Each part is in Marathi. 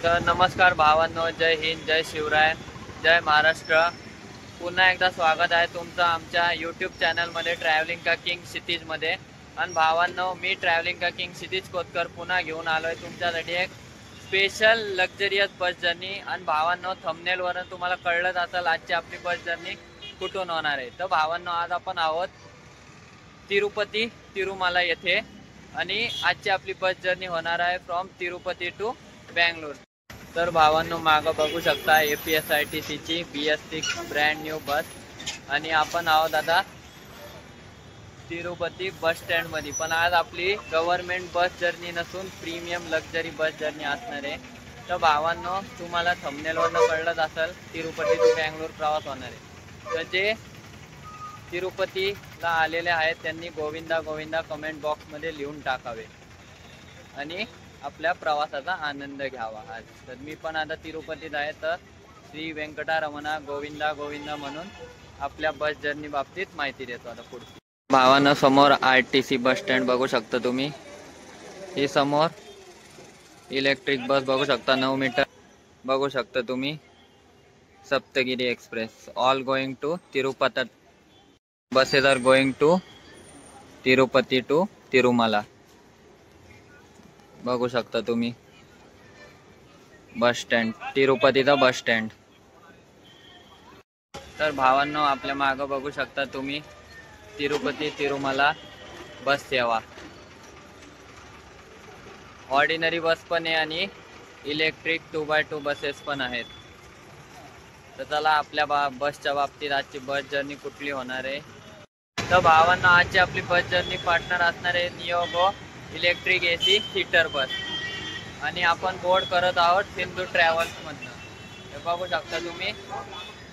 तर नमस्कार भावांनो, जय हिंद, जय शिवराय, जय महाराष्ट्र. पुन्हा एकदा स्वागत आहे तुमचं आमच्या यूट्यूब चॅनलमध्ये ट्रॅव्हलिंग का किंग क्षितिजमध्ये. आणि भावांनो, मी ट्रॅव्हलिंग का किंग क्षितिज कोतकर पुन्हा घेऊन आलो आहे तुमच्यासाठी एक स्पेशल लक्झरियस बस जर्नी. आणि भावांनो, थंबनेलवरून तुम्हाला कळलंच असेल आजची आपली बस जर्नी कुठून होणार आहे. तर भावांनो, आज आपण आहोत तिरुपती तिरुमला येथे. आणि आजची आपली बस जर्नी होणार आहे फ्रॉम तिरुपती टू बँगलोर. तर भावांनो, मागं बघू शकता APSRTCची BS6 ब्रँड न्यू बस. आणि आपण आहोत आता तिरुपती बस स्टँड मध्ये. पण आज आपली गव्हर्नमेंट बस जर्नी नसून प्रीमियम लक्झरी बस जर्नी असणार आहे. तर भावांनो, तुम्हाला थंबनेलवरनं कळलंच असेल तिरुपती टू बँगलोर प्रवास होणार आहे. तर जे तिरुपतीला आलेले आहेत त्यांनी गोविंदा गोविंदा कमेंट बॉक्समध्ये लिहून टाकावे आणि आपल्या प्रवासाचा आनंद घ्यावा. आज तर मी पण आता तिरुपतीत आहे, तर श्री वेंकटरमणा गोविंदा गोविंदा म्हणून आपल्या बस जर्नी बाबतीत माहिती देतो आता पुढची. भावानं, समोर RTC बस स्टँड बघू शकता तुम्ही. ही समोर इलेक्ट्रिक बस बघू शकता, 9 मीटर बघू शकता तुम्ही. Saptagiri Express all going to Tirupati. Buses are going to Tirupati to Tirumala. बघू शकता तुम्ही बस स्टँड, तिरुपतीचा बस स्टँड. तर भावांनो, आपल्या मागं बघू शकता तुम्ही तिरुपती तिरुमला बस सेवा. ऑर्डिनरी बस पण आहे आणि इलेक्ट्रिक 2x2 बसेस पण आहेत. तर चला, आपल्या बसच्या बाबतीत आजची बस जर्नी कुठली होणार आहे. तर भावांना, आजची आपली बस जर्नी पार्टनर असणार आहे नियोगो इलेक्ट्रिक AC सीटर बस. आणि आपण बोर्ड करत आहोत सिंधू ट्रॅव्हल्स मधनं. हे बघू शकता तुम्ही,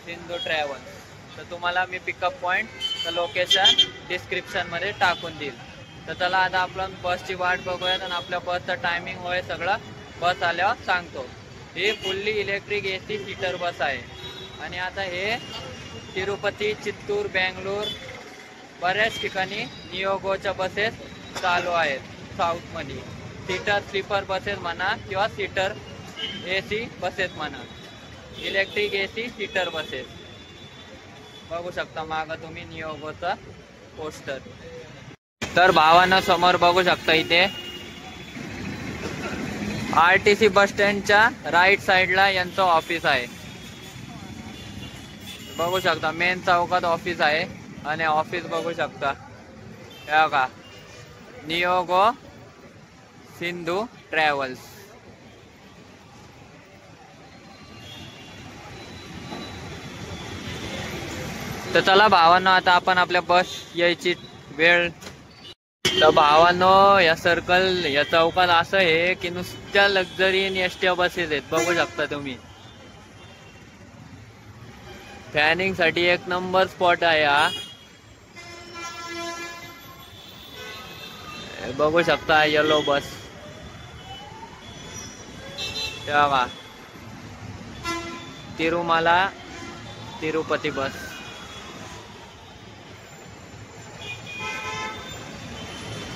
सिंधू ट्रॅव्हल्स. तर तुम्हाला मी पिकअप पॉईंट लोकेशन डिस्क्रिप्शन मध्ये टाकून देईल. तर चला, आता आपण बसची वाट बघूयात आणि आपल्या बसचं टायमिंग होय सगळं बस आल्यावर सांगतो. ही fully electric AC seater bus आहे. आणि आता हे तिरुपती, चित्तूर, बँगलोर बऱ्याच ठिकाणी नियोगोच्या बसेस चालू आहेत साऊथ मध्ये. सीटर स्लीपर बसेस म्हणा किंवा सीटर AC बसेस म्हणा, इलेक्ट्रिक AC सीटर बसेस. बघू शकता मागं तुम्ही नियोगोचा पोस्टर. तर भावानं, समोर बघू शकता इथे RTC बस स्टँडच्या राईट साईडला यांचं ऑफिस आहे. बघू शकता मेन चौकात ऑफिस आहे. आणि ऑफिस बघू शकता, हे बघा, नियोगो सिंधू ट्रॅव्हल्स. तर चला भावांनो, आता आपण आपल्या बस यायची वेळ. तर भावांनो, या सर्कल या चौकात असं आहे की नुसत्या लक्झरी आणि ST बसेस आहेत. बघू शकता तुम्ही, फॅनिंग साठी एक नंबर स्पॉट आहे हा. बघू शकता येलो बस, तेव्हा तिरुमला तिरुपती बस.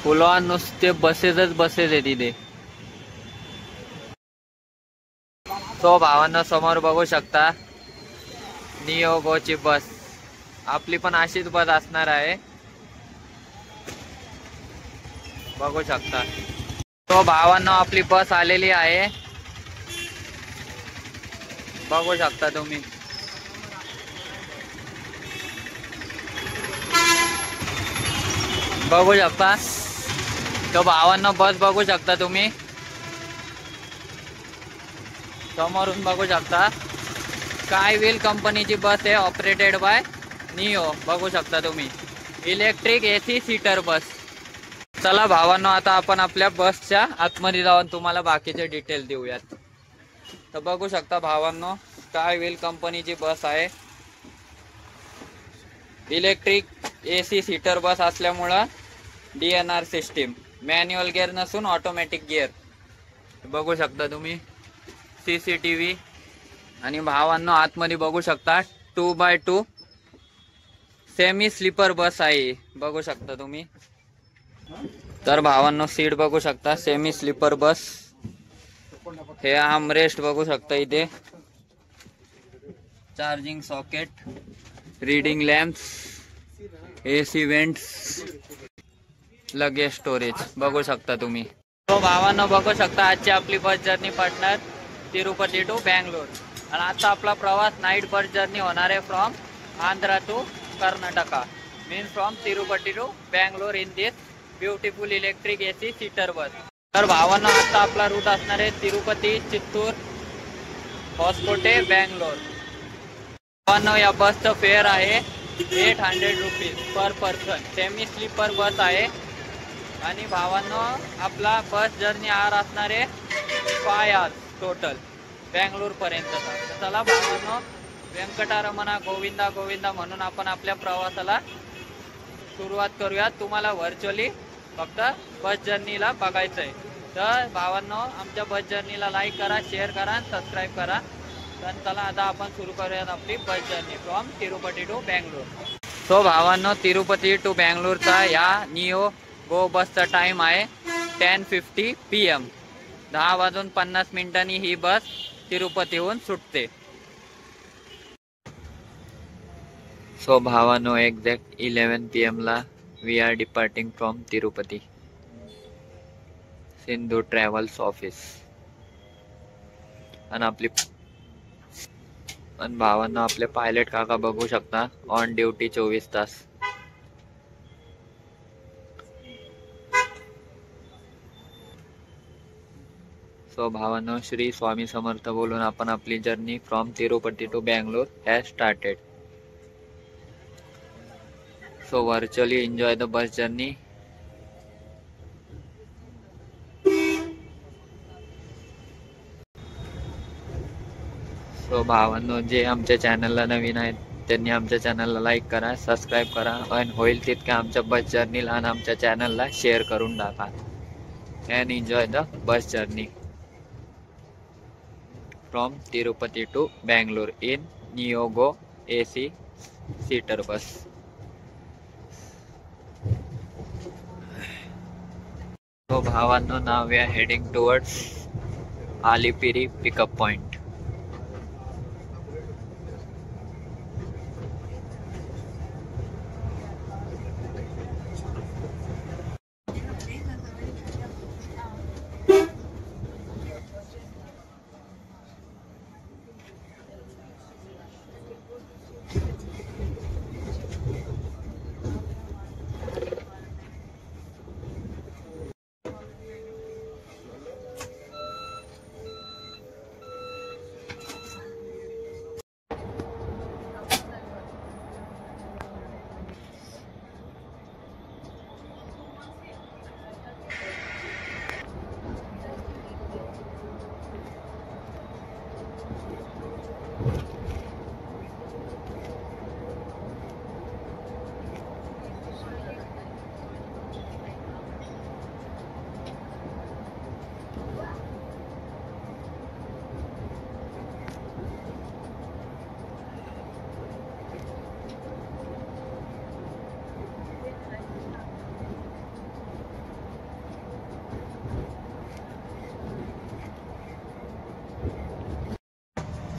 फुलॉन नुसते बसेसच बसेस आहे तिथे. तो भावांना, समोर बघू शकता नियोगोची बस. आपली पण अशीच बस असणार आहे. बघू शकता तो भावांना, आपली बस आलेली आहे. बघू शकता तुम्ही. बघू शकता तो भावांना बस बघू शकता तुम्ही. समोरून बघू शकता स्काय व्हील कंपनीची बस आहे, ऑपरेटेड बाय नियो. बघू शकता तुम्ही, इलेक्ट्रिक AC सीटर बस. चला भावांनो, आता आपण आपल्या बसच्या आतमध्ये जाऊन तुम्हाला बाकीचे डिटेल देऊयात. तर बघू शकता भावांनो, स्काय व्हील कंपनीची बस आहे. इलेक्ट्रिक AC सीटर बस असल्यामुळं DNR सिस्टीम, मॅन्युअल गिअर नसून ऑटोमॅटिक गिअर. बघू शकता तुम्ही CCTV. आणि भावांनो, आतमध्ये बघू शकता 2x2 सेमी स्लीपर बस आहे. बघू शकता तुम्ही. तर भावांनो, सीट बघू शकता सेमी स्लीपर बस. हे आर्मरेस्ट बघू शकता इथे, charging socket, reading lamps, AC vents, luggage storage बघू शकता तुम्ही. तो भावांनो बघू शकता आजची आपली bus journey partner Tirupati to Bangalore. आणि आजचा आपला प्रवास नाईट बस जर्नी होणार आहे from Andhra to Karnataka, means from Tirupati to Bangalore in this beautiful electric AC seater bus. तर भावांनो आता आपला रूट असणार आहे तिरुपती, चित्तूर, होसकोटे, बँगलोर. भावांनो या बसचं फेअर आहे 800 rupees per person. Semi sleeper bus आहे. आणि भावांनो आपला बस जर्नी आर असणार आहे 5 आवर्स टोटल बँगलोर पर्यंतचा. चला भावांनो, व्यंकटरमणा गोविंदा गोविंदा म्हणून आपण आपल्या प्रवासाला सुरुवात करूया. तुम्हाला व्हर्च्युअली फक्त बस जर्नीला बघायचं आहे. तर भावांनो आमच्या बस जर्नीला लाईक करा, शेअर करा, सबस्क्राईब करा. तर चला आता आपण सुरू करूयात आपली bus journey from Tirupati to Bangalore. So भावांनो तिरुपती टू बँगलोरचा या निओ गो बसचा टाइम आहे 10:50 PM. 10:50 ही बस तिरुपतीहून सुटते. सो भावांनो एक्झॅक्ट 11 PM ला we are departing from Tirupati. Sindhu Travels office. आणि भावांनो आपले पायलट काका बघू शकता ऑन ड्युटी 24 तास. सो भावांनो श्री स्वामी समर्थ बोलून आपण आपली journey from Tirupati to Bangalore has started. So virtually enjoy the bus journey. So भावांनो जे आमच्या चॅनलला नवीन आहेत त्यांनी आमच्या चॅनलला लाईक करा, सबस्क्राईब करा आणि होईल तितक्या आमच्या बस जर्नीला आणि आमच्या चॅनलला शेअर करून टाका. And enjoy the bus journey from Tirupati to Bangalore in NueGo AC seater bus. So भावांनो now we are heading towards Alipiri pickup point.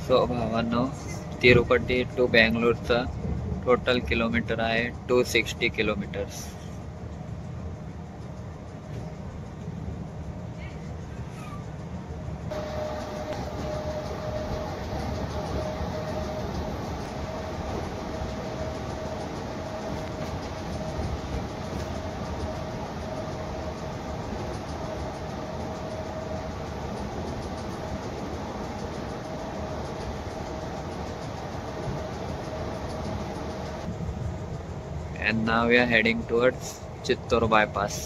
So भावांनो तिरुपती टू बँगलोरचा टोटल किलोमीटर आहे 260 kilometres. And now we are heading towards Chittor bypass.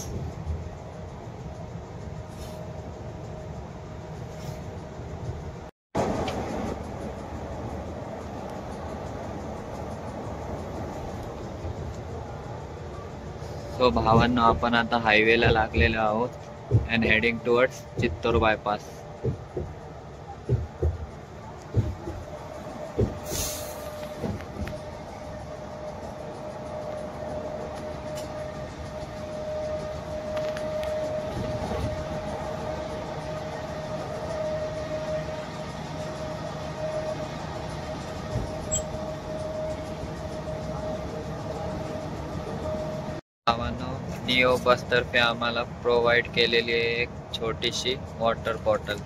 So भावांनो आपण आता हायवेला लागलेलो आहोत and heading towards Chittor bypass. NueGo बसतर्फे आम्हाला प्रोव्हाइड केलेली आहे एक छोटीशी वॉटर बॉटल,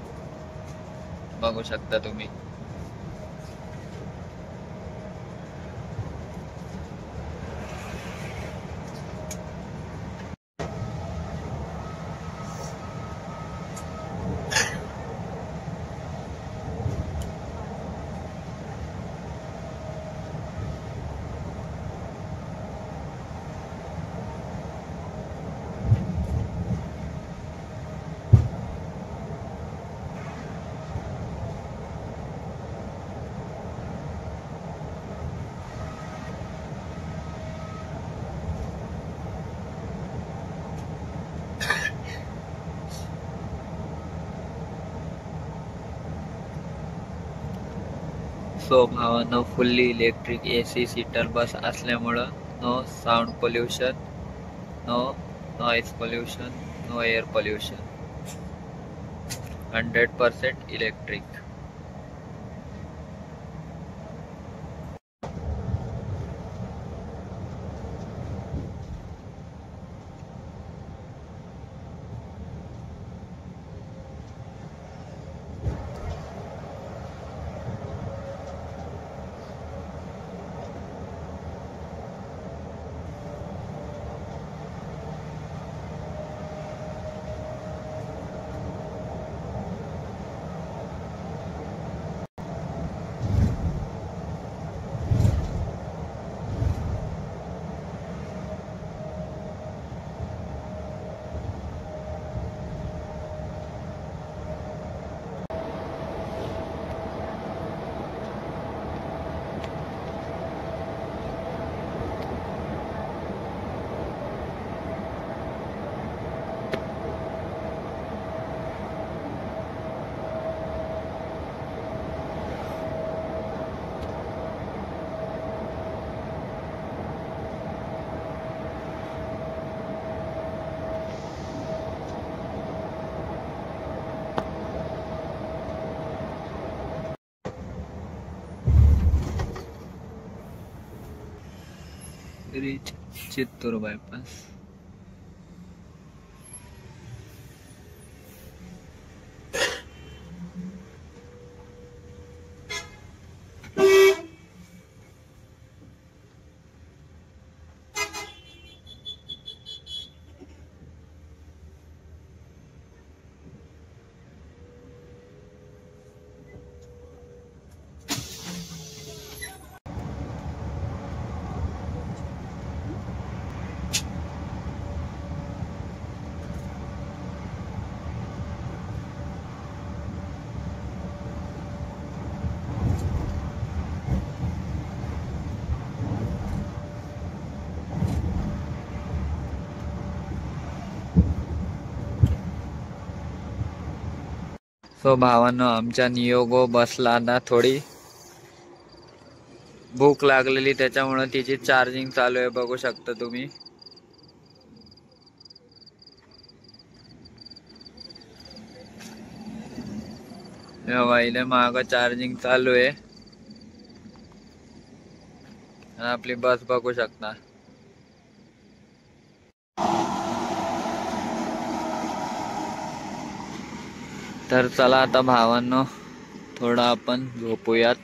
बघू शकता तुम्ही. सो भावांनो, fully electric AC seater bus असल्यामुळं no sound pollution, no noise pollution, no air pollution. 100% electric. Reach Chittoor bypass. So भावांनो, आमच्या नियोगो बसला ना थोडी भूक लागलेली, त्याच्यामुळे तिची चार्जिंग चालू आहे, बघू शकता तुम्ही. माग चार्जिंग चालू आहे. आपली बस बघू शकता. तर चला आता भावांनो, थोडं आपण झोपूयात.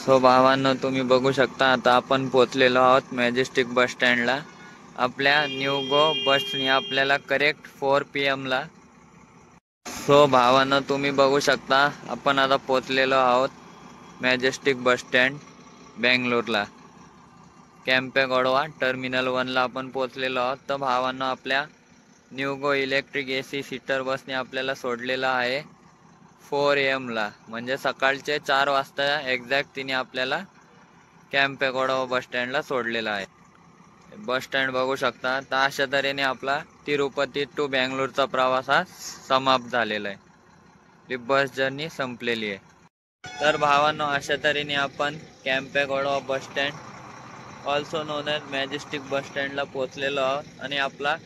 सो भावांनो, तुम्ही बघू शकता आता आपण पोचलेलो आहोत मॅजेस्टिक बस स्टँडला. आपल्या न्यू गो बसने आपल्याला करेक्ट 4 PM ला. सो भावांनो, तुम्ही बघू शकता आपण आता पोचलेलो आहोत मॅजेस्टिक बस स्टँड बेंगलोरला. कॅम्पेगौडवा टर्मिनल 1 ला आपण पोचलेलो आहोत. तर भावांनो, आपल्या न्यू गो इलेक्ट्रिक AC सीटर बसने आपल्याला सोडलेलं आहे 4 AM ला, म्हणजे सकाळचे 4 वाजता एक्झॅक्ट तिने आपल्याला कॅम्पेगौडवा बस स्टँडला सोडलेलं आहे. बस स्टँड बघू शकता. तर अशा तऱ्हेने आपला तिरुपती टू बेंगलोरचा प्रवास हा समाप्त झालेला आहे. ही बस जर्नी संपलेली आहे. तर भावांनो, अशा तऱ्हेने आपण Kempegowda bus stand also known as Majestic bus स्टँडला पोहोचलेलो आहोत आणि आपला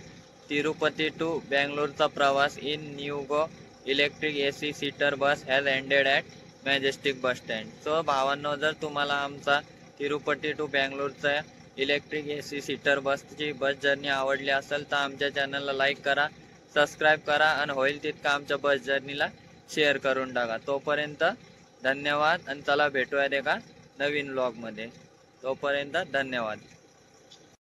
तिरुपती टू बेंगलोरचा प्रवास in NueGo electric AC seater bus has ended at Majestic bus stand. So भावांनो, जर तुम्हाला आमचा तिरुपती टू बेंगलोरचा इलेक्ट्रिक AC सीटर बसची बस जर्नी आवडली असेल तर आमच्या चॅनलला लाईक करा, सबस्क्राईब करा आणि होईल तितकं आमच्या बस जर्नीला शेअर करून टाका. तोपर्यंत धन्यवाद आणि चला भेटूयात एका नवीन व्लॉगमध्ये. तोपर्यंत धन्यवाद.